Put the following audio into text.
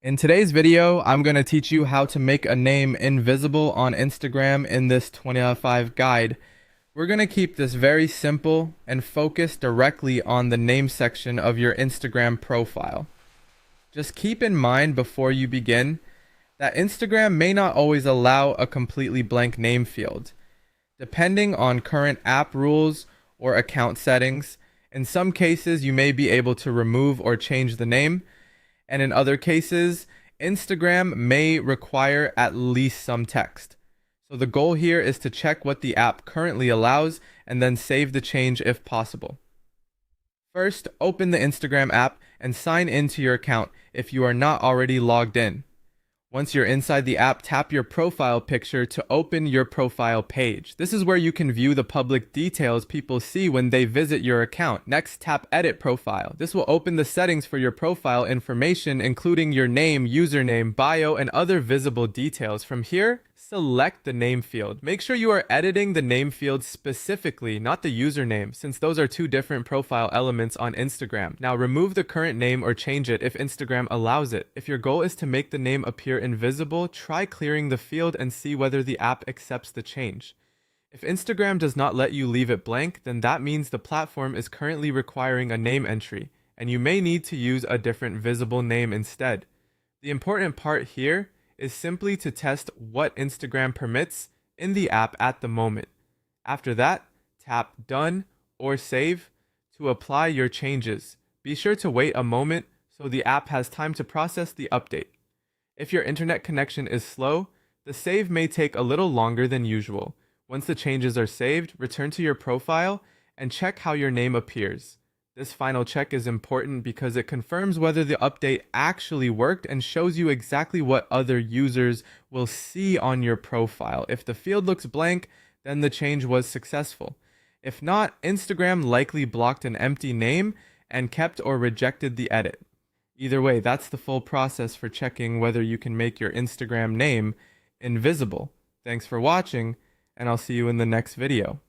In today's video, I'm going to teach you how to make a name invisible on Instagram in this 20 out of 5 guide. We're going to keep this very simple and focus directly on the name section of your Instagram profile. Just keep in mind before you begin that Instagram may not always allow a completely blank name field. Depending on current app rules or account settings, in some cases you may be able to remove or change the name, and in other cases, Instagram may require at least some text. So the goal here is to check what the app currently allows and then save the change if possible. First, open the Instagram app and sign into your account if you are not already logged in. Once you're inside the app, tap your profile picture to open your profile page. This is where you can view the public details people see when they visit your account. Next, tap Edit Profile. This will open the settings for your profile information, including your name, username, bio, and other visible details. From here, select the name field. Make sure you are editing the name field specifically, not the username, since those are two different profile elements on Instagram. Now, remove the current name or change it if Instagram allows it. If your goal is to make the name appear invisible, try clearing the field and see whether the app accepts the change. If Instagram does not let you leave it blank, then that means the platform is currently requiring a name entry, and you may need to use a different visible name instead. The important part here is simply to test what Instagram permits in the app at the moment. After that, tap Done or Save to apply your changes. Be sure to wait a moment so the app has time to process the update. If your internet connection is slow, the save may take a little longer than usual. Once the changes are saved, return to your profile and check how your name appears. This final check is important because it confirms whether the update actually worked and shows you exactly what other users will see on your profile. If the field looks blank, then the change was successful. If not, Instagram likely blocked an empty name and kept or rejected the edit. Either way, that's the full process for checking whether you can make your Instagram name invisible. Thanks for watching, and I'll see you in the next video.